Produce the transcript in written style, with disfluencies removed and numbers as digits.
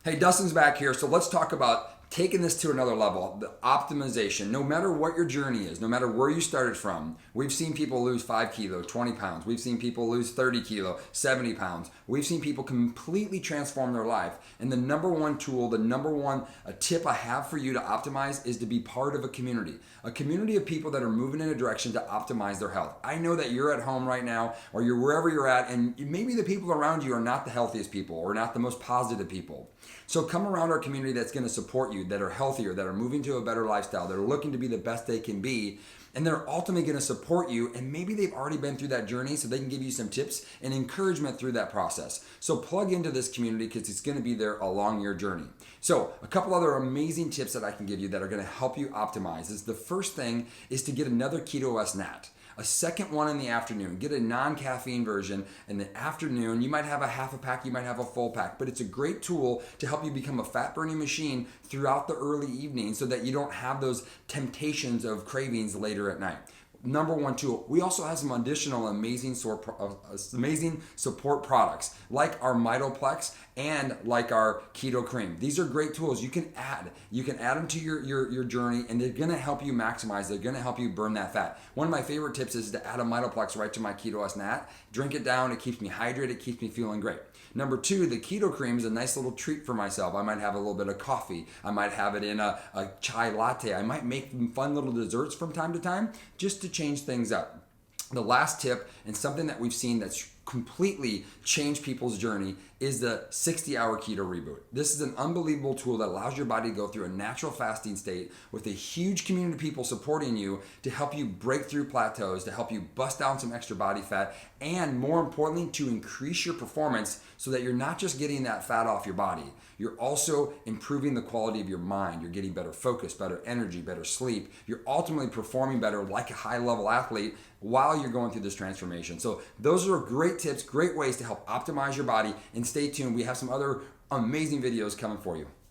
Hey, Dustin's back here. So let's talk about taking this to another level, the optimization. No matter what your journey is, no matter where you started from, we've seen people lose 5 kilo, 20 pounds. We've seen people lose 30 kilo, 70 pounds. We've seen people completely transform their life. And the number one tool, the number one tip I have for you to optimize is to be part of a community of people that are moving in a direction to optimize their health. I know that you're at home right now or you're wherever you're at, and maybe the people around you are not the healthiest people or not the most positive people. So come around our community that's going to support you, that are healthier, that are moving to a better lifestyle, that are looking to be the best they can be, and they're ultimately going to support you. And maybe they've already been through that journey, so they can give you some tips and encouragement through that process. So plug into this community because it's going to be there along your journey. So a couple other amazing tips that I can give you that are going to help you optimize is the first thing is to get another Keto nat. A second one in the afternoon. Get a non-caffeine version in the afternoon. You might have a half a pack, you might have a full pack, but it's a great tool to help you become a fat burning machine throughout the early evening so that you don't have those temptations of cravings later at night. Number one tool. We also have some additional amazing support products like our Mitoplex and like our Keto Cream. These are great tools you can add. You can add them to your journey, and they're gonna help you maximize. They're gonna help you burn that fat. One of my favorite tips is to add a Mitoplex right to my Keto nat. Drink it down. It keeps me hydrated. It keeps me feeling great. Number two, the Keto Cream is a nice little treat for myself. I might have a little bit of coffee. I might have it in a chai latte. I might make fun little desserts from time to time just to change things up. The last tip, and something that we've seen that's completely changed people's journey, is the 60-hour keto reboot. This is an unbelievable tool that allows your body to go through a natural fasting state with a huge community of people supporting you to help you break through plateaus, to help you bust down some extra body fat, and more importantly, to increase your performance so that you're not just getting that fat off your body, you're also improving the quality of your mind. You're getting better focus, better energy, better sleep. You're ultimately performing better like a high-level athlete while you're going through this transformation. So those are great tips, great ways to help optimize your body, and stay tuned. We have some other amazing videos coming for you.